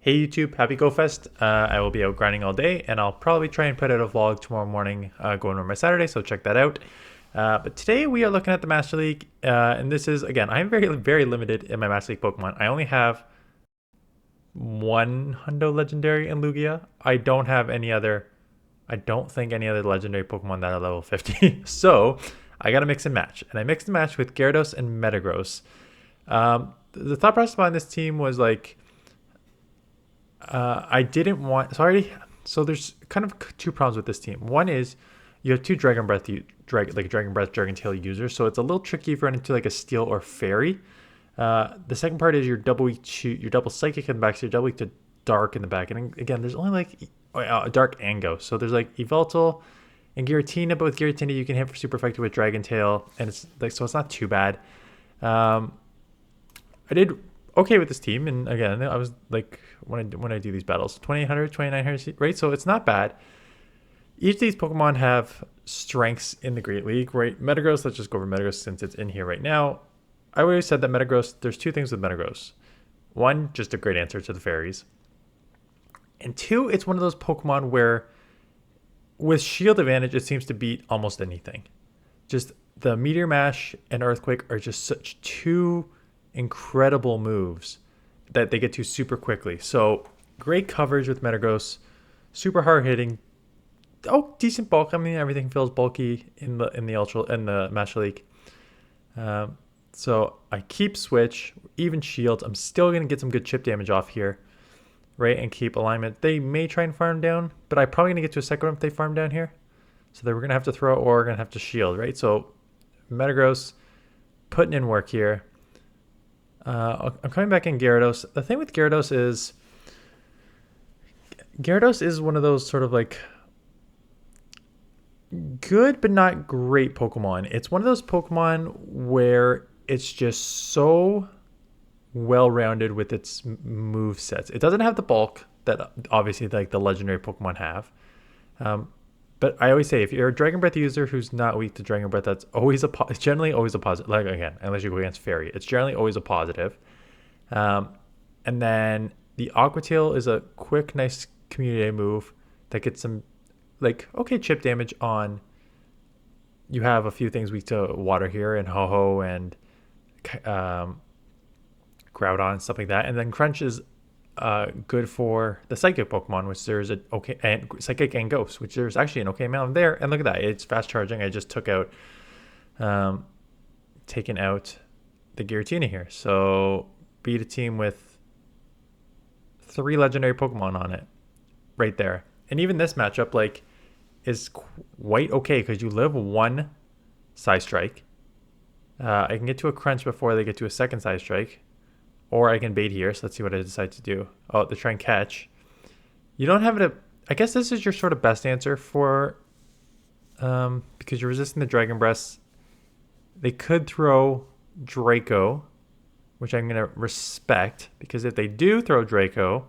Hey YouTube, happy GoFest. I will be out grinding all day and I'll probably try and put out a vlog tomorrow morning going over my Saturday, so check that out. But today we are looking at the Master League and this is, again, I'm very limited in my Master League Pokemon. I only have one Hundo Legendary in Lugia. I don't think any other Legendary Pokemon that are level 50. So I gotta mix and match. And I mixed and matched with Gyarados and Metagross. The thought process behind this team was like, I didn't want so there's kind of two problems with this team. One is you have two Dragon Breath Dragon Tail users, so it's a little tricky if you run into like a Steel or Fairy. The second part is your double Psychic in the back, so you're double weak to Dark in the back. And again, there's only like Dark and Ghost. So there's like Yveltal and Giratina, but with Giratina you can hit for super effective with Dragon Tail, and it's like, so it's not too bad. I did okay with this team, and again, I was like, when I do these battles, 2800, 2900, right? So it's not bad. Each of these Pokemon have strengths in the Great League, right? Metagross, let's just go over Metagross since it's in here right now. I always said that Metagross, there's two things with Metagross. One, just a great answer to the fairies. And two, it's one of those Pokemon where with shield advantage, it seems to beat almost anything. Just the Meteor Mash and Earthquake are just such two incredible moves that they get to super quickly. So great coverage with Metagross, super hard hitting. Oh, decent bulk. I mean, everything feels bulky in the Master League. So I keep switch, even shields. I'm still gonna get some good chip damage off here, right? And keep alignment. They may try and farm down, but I'm probably gonna get to a second one if they farm down here. So then we're gonna have to throw or we're gonna have to shield, right? So Metagross putting in work here. I'm coming back in Gyarados. The thing with Gyarados is one of those sort of like good but not great Pokemon. It's one of those Pokemon where it's just so well-rounded with its move sets. It doesn't have the bulk that obviously like the legendary Pokemon have. But I always say, if you're a Dragon Breath user who's not weak to Dragon Breath, that's always it's generally always a positive. Like, again, unless you go against Fairy, it's generally always a positive. And then the Aqua Tail is a quick, nice community move that gets some, like, okay, chip damage on. You have a few things weak to water here, and Ho-Ho and Groudon and stuff like that. And then Crunch is good for the Psychic Pokemon, which there's a okay, and Psychic and Ghost, which there's actually an okay amount there. And look at that, it's fast charging. I just took out, taken out the Giratina here, so beat a team with 3 legendary Pokemon on it, right there. And even this matchup, like, is quite okay because you live 1 Side Strike. I can get to a Crunch before they get to a second Side Strike. Or I can bait here, so let's see what I decide to do. Oh, to try and catch. You don't have it. I guess this is your sort of best answer for, because you're resisting the Dragon Breath. They could throw Draco, which I'm going to respect, because if they do throw Draco,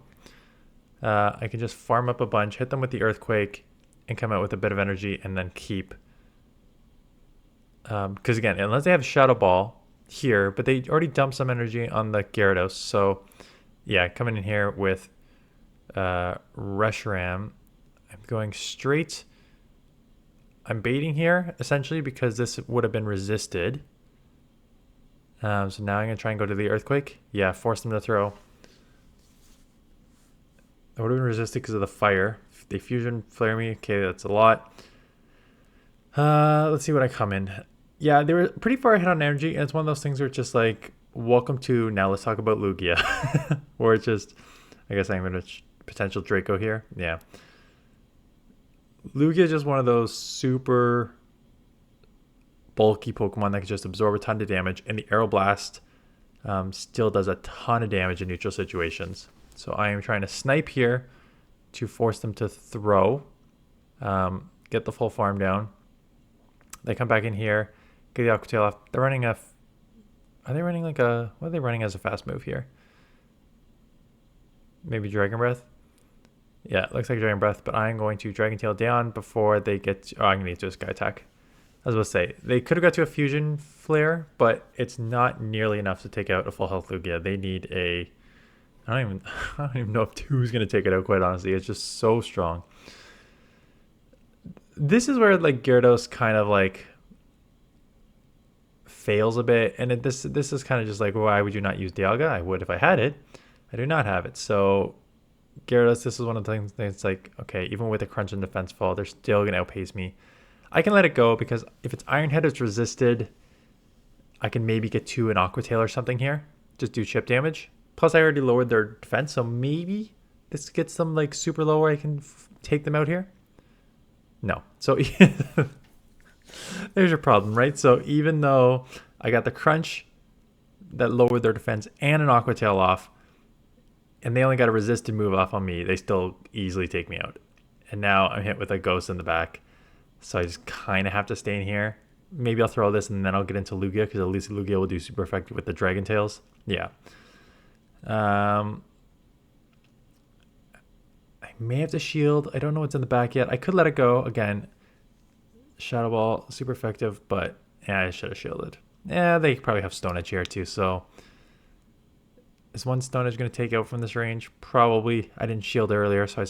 I can just farm up a bunch, hit them with the Earthquake, and come out with a bit of energy, and then keep. Because again, unless they have Shadow Ball here, but they already dumped some energy on the Gyarados. So yeah, coming in here with Reshiram, I'm going straight. I'm baiting here essentially because this would have been resisted. So now I'm gonna try and go to the Earthquake. Yeah, force them to throw. I would have been resisted because of the fire. If they fusion flare me, okay, that's a lot. Let's see what I come in. Yeah, they were pretty far ahead on energy, and it's one of those things where it's just like, welcome to now let's talk about Lugia. Or it's just, I guess I'm going to potential Draco here. Yeah. Lugia is just one of those super bulky Pokemon that can just absorb a ton of damage, and the Aeroblast still does a ton of damage in neutral situations. So I am trying to snipe here to force them to throw, get the full farm down. They come back in here. Get the Aqua Tail off. They're running are they running like a, what are they running as a fast move here? Maybe Dragon Breath? Yeah, it looks like Dragon Breath, but I'm going to Dragon Tail down before they get to, I'm going to get to a Sky Attack. I was about to say, they could have got to a Fusion Flare, but it's not nearly enough to take out a full health Lugia. They need a I don't even know if 2 is going to take it out, quite honestly. It's just so strong. This is where like Gyarados kind of like fails a bit, and this is kind of just like, why would you not use Dialga? I would if I had it. I do not have it. So Gyarados, this is one of the things that's like, okay, even with a crunch and defense fall, they're still going to outpace me. I can let it go because if it's Iron Head, it's resisted. I can maybe get 2 an Aqua Tail or something here. Just do chip damage. Plus, I already lowered their defense, so maybe this gets them like super low where I can take them out here. No. So there's your problem, right? So even though I got the crunch that lowered their defense and an Aqua Tail off, and they only got a resisted move off on me, they still easily take me out. And now I'm hit with a ghost in the back. So I just kind of have to stay in here. Maybe I'll throw this and then I'll get into Lugia, because at least Lugia will do super effective with the Dragon Tails. Yeah. I may have to shield. I don't know what's in the back yet. I could let it go. Again, Shadow Ball, super effective, but yeah, I should have shielded. Yeah, they probably have Stone Edge here too, so is one Stone Edge going to take out from this range? Probably. I didn't shield earlier, so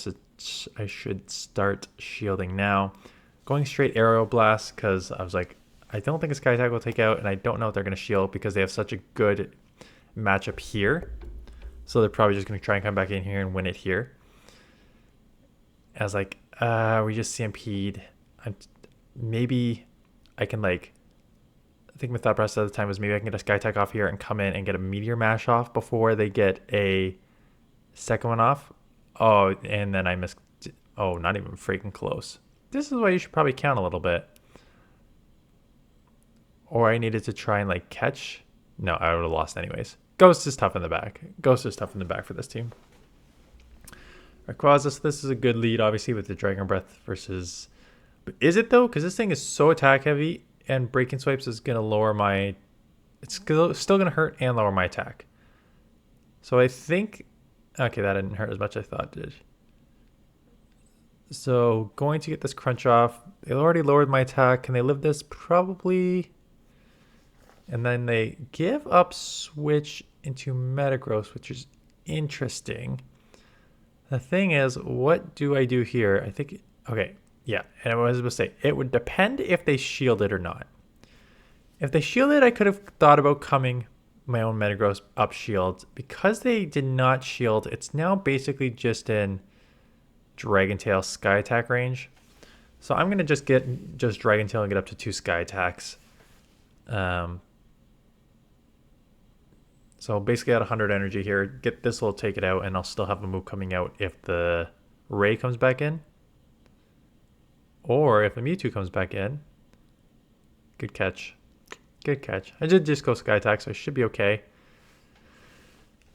I should start shielding now. Going straight Aerial Blast, because I was like, I don't think a Sky Attack will take out, and I don't know if they're going to shield because they have such a good matchup here. So they're probably just going to try and come back in here and win it here. I was like, we just CMP'd. Maybe I can like, I think my thought process at the time was maybe I can get a Sky Attack off here and come in and get a Meteor Mash off before they get a second one off. Oh, and then I missed. Oh, not even freaking close. This is why you should probably count a little bit. Or I needed to try and like catch. No, I would have lost anyways. Ghost is tough in the back. Ghost is tough in the back for this team. Rayquaza, this is a good lead, obviously, with the Dragon Breath versus... But is it, though? Because this thing is so attack heavy, and Breaking Swipes is going to lower my... It's still going to hurt and lower my attack. So I think... Okay, that didn't hurt as much as I thought it did. So going to get this crunch off. They already lowered my attack. Can they live this? Probably. And then they give up Switch into Metagross, which is interesting. The thing is, what do I do here? I think, okay, yeah. And I was going to say, it would depend if they shielded or not. If they shielded, I could have thought about coming my own Metagross up shield. Because they did not shield, it's now basically just in Dragon Tail Sky Attack range. So I'm going to just get Dragon Tail and get up to 2 Sky Attacks. So basically at 100 energy here, get this will take it out, and I'll still have a move coming out if the Ray comes back in. Or if the Mewtwo comes back in. Good catch. Good catch. I did just go Sky Attack, so I should be okay.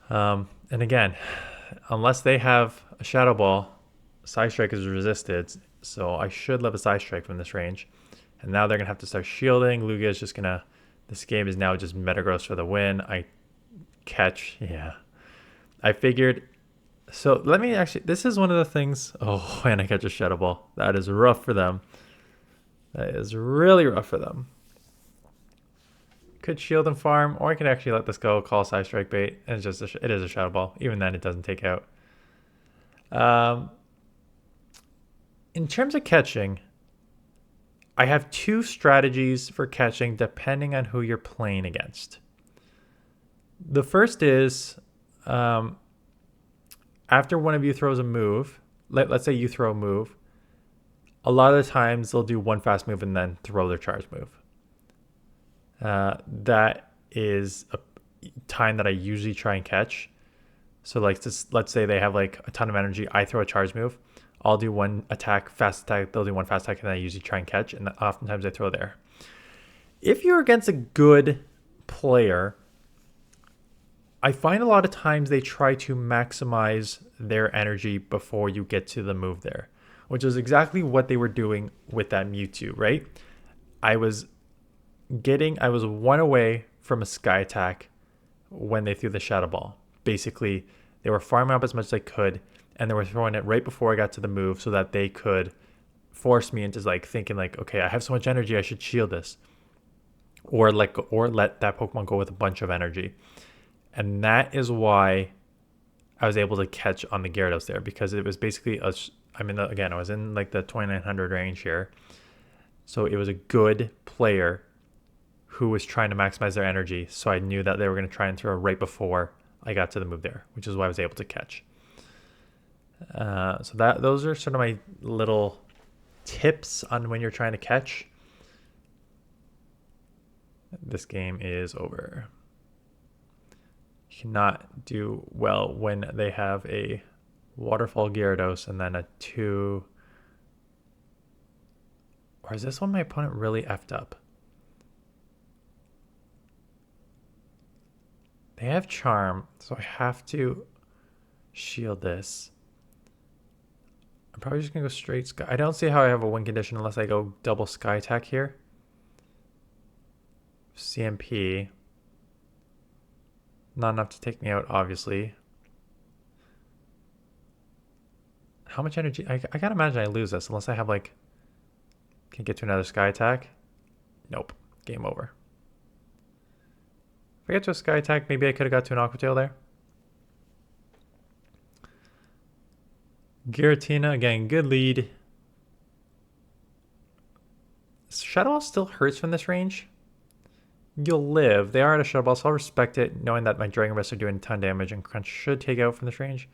And again, unless they have a Shadow Ball, Side Strike is resisted, so I should live a Side Strike from this range. And now they're going to have to start shielding. Lugia is just going to... This game is now just Metagross for the win. I catch, yeah. I figured... So let me actually... This is one of the things... Oh, and I catch a Shadow Ball. That is rough for them. That is really rough for them. Could shield and farm, or I could actually let this go, call Side Strike bait, and it's just it is a Shadow Ball. Even then, it doesn't take out. In terms of catching, I have 2 strategies for catching depending on who you're playing against. The first is after one of you throws a move, let's say you throw a move, a lot of the times they'll do one fast move and then throw their charge move. That is a time that I usually try and catch. So like this, let's say they have like a ton of energy. I throw a charge move. I'll do one attack, fast attack. They'll do one fast attack, and then I usually try and catch. And oftentimes I throw there. If you're against a good player, I find a lot of times they try to maximize their energy before you get to the move there, which is exactly what they were doing with that Mewtwo, right? I was 1 away from a Sky Attack when they threw the Shadow Ball. Basically, they were farming up as much as they could, and they were throwing it right before I got to the move so that they could force me into like thinking like, okay, I have so much energy, I should shield this. Or let that Pokemon go with a bunch of energy. And that is why I was able to catch on the Gyarados there because it was basically again, I was in like the 2900 range here. So it was a good player who was trying to maximize their energy. So I knew that they were going to try and throw right before I got to the move there, which is why I was able to catch. So those are sort of my little tips on when you're trying to catch. This game is over. You cannot do well when they have a waterfall Gyarados and then a 2. Or is this one my opponent really effed up? They have Charm, so I have to shield this. I'm probably just going to go straight Sky. I don't see how I have a win condition unless I go double Sky attack here. CMP. Not enough to take me out, obviously. How much energy? I can't imagine I lose this unless I have like... Can get to another Sky attack? Nope. Game over. If I get to a Sky attack, maybe I could have got to an Aqua Tail there. Giratina, again, good lead. Shadow Ball still hurts from this range. You'll live. They are at a Shadow Ball, so I'll respect it, knowing that my Dragon Breaths are doing a ton of damage and Crunch should take out from this range.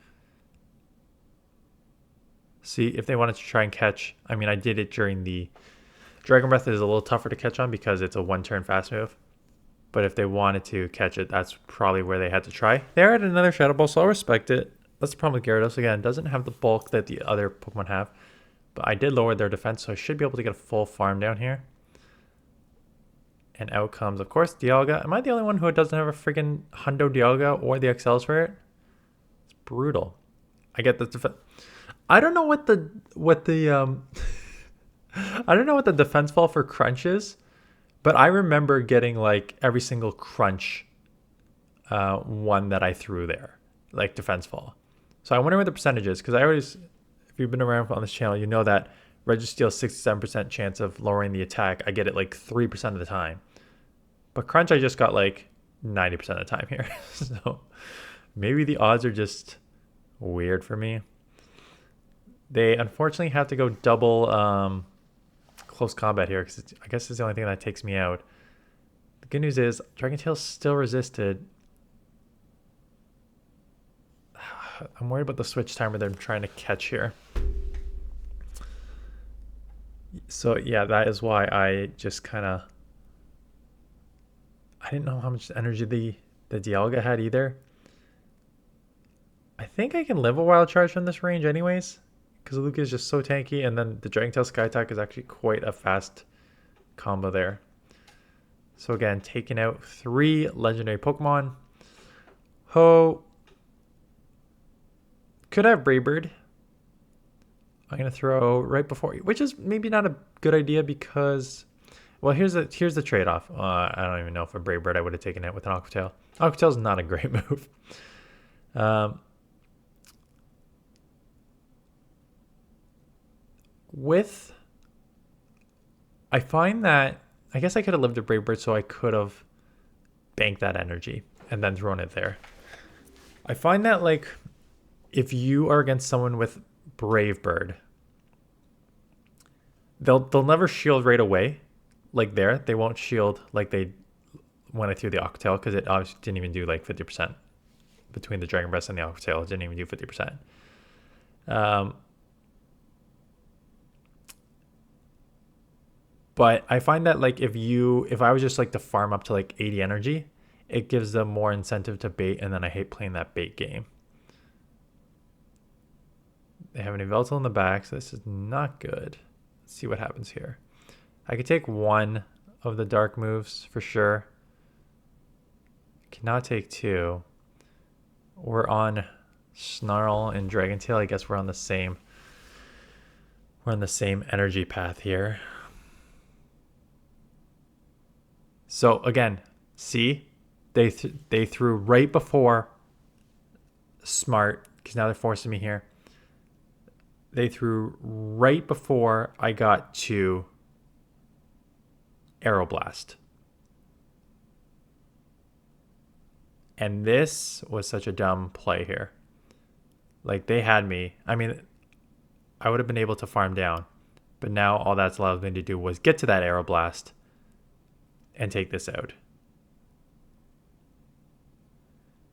See, if they wanted to try and catch, I mean, I did it during the... Dragon Breath is a little tougher to catch on because it's a one-turn fast move. But if they wanted to catch it, that's probably where they had to try. They're at another Shadow Ball, so I'll respect it. That's the problem with Gyarados. Again, it doesn't have the bulk that the other Pokemon have. But I did lower their defense, so I should be able to get a full farm down here. And out comes, of course, Dialga. Am I the only one who doesn't have a freaking Hundo Dialga or the XLs for it? It's brutal. I get the defense. I don't know what the I don't know what the defense fall for Crunch is, but I remember getting like every single Crunch one that I threw there, like defense fall. So I wonder what the percentage is, because I always, if you've been around on this channel, you know that Registeel 67% chance of lowering the attack. I get it like 3% of the time. But Crunch I just got like 90% of the time here. So maybe the odds are just weird for me. They unfortunately have to go double close combat here, because I guess it's the only thing that takes me out. The good news is Dragon Tail's still resisted. I'm worried about the switch timer they're trying to catch here. So yeah, that is why I just kind of... I didn't know how much energy the Dialga had either. I think I can live a Wild Charge from this range anyways, because Lugia is just so tanky, and then the Dragon Tail Sky Attack is actually quite a fast combo there. So again, taking out 3 legendary Pokemon. Ho. Could have Brave Bird. I'm going to throw right before, which is maybe not a good idea because, well, here's the trade-off. I don't even know if a Brave Bird I would have taken it with an Aqua Tail. Aqua Tail is not a great move. I find that, I guess I could have lived a Brave Bird, so I could have banked that energy and then thrown it there. I find that, like, if you are against someone with Brave Bird, they'll never shield right away, like there. They won't shield like they when I threw the Aqua Tail, because it obviously didn't even do like 50% between the Dragon Breath and the Aqua Tail. It didn't even do 50%. But I find that like if I was just like to farm up to like 80 energy, it gives them more incentive to bait, and then I hate playing that bait game. They have an Yveltal in the back, so this is not good. Let's see what happens here. I could take one of the dark moves for sure. Cannot take 2. We're on Snarl and Dragon Tail. I guess we're on the same energy path here. So again, see, they threw right before Smart, because now they're forcing me here. They threw right before I got to Aeroblast. And this was such a dumb play here. Like they had me. I mean, I would have been able to farm down, but now all that's allowed me to do was get to that Aeroblast and take this out.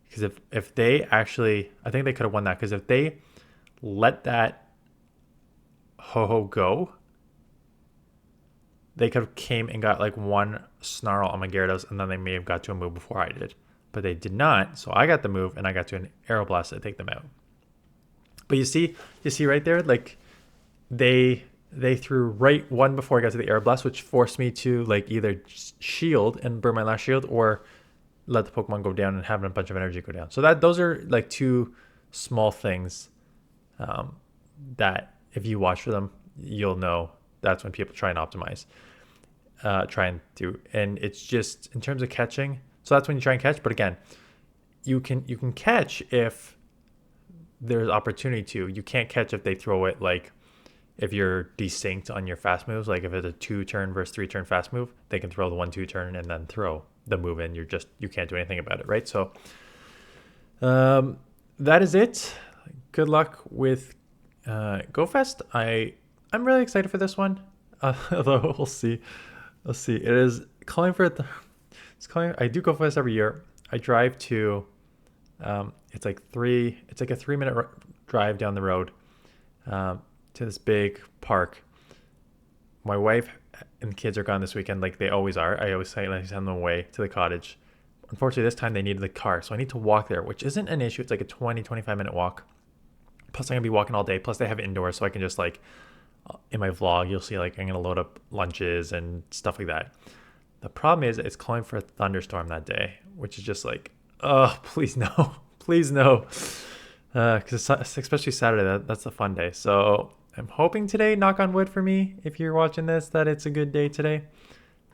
Because if they actually, I think they could have won that. Because if they let that Ho-Ho go, they could have came and got like one Snarl on my Gyarados, and then they may have got to a move before I did. But they did not, so I got the move, and I got to an Aeroblast to take them out. But you see right there, like they threw right one before I got to the Aeroblast, which forced me to like either shield and burn my last shield, or let the Pokemon go down and have a bunch of energy go down. So those are like two small things that if you watch for them, you'll know that's when people try and optimize, try and do. And it's just in terms of catching. So that's when you try and catch. But again, you can catch if there's opportunity to. You can't catch if they throw it like if you're desynced on your fast moves. Like if it's a 2-turn versus 3-turn fast move, they can throw the 1-2 turn and then throw the move in. You can't do anything about it, right? So that is it. Good luck with GoFest. I'm really excited for this one. Although we'll see. It is calling for it. I do GoFest every year. I drive to it's like a 3-minute drive down the road to this big park. My wife and the kids are gone this weekend, like they always are. I always send them away to the cottage. Unfortunately, this time they needed the car, so I need to walk there, which isn't an issue. It's like a 25-minute walk. Plus, I'm going to be walking all day. Plus, they have it indoors, so I can just like, in my vlog, you'll see like I'm going to load up lunches and stuff like that. The problem is it's calling for a thunderstorm that day, which is just like, oh, please no. Please no. Because especially Saturday, that's a fun day. So I'm hoping today, knock on wood for me, if you're watching this, that it's a good day today.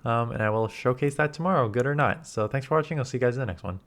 And I will showcase that tomorrow, good or not. So thanks for watching. I'll see you guys in the next one.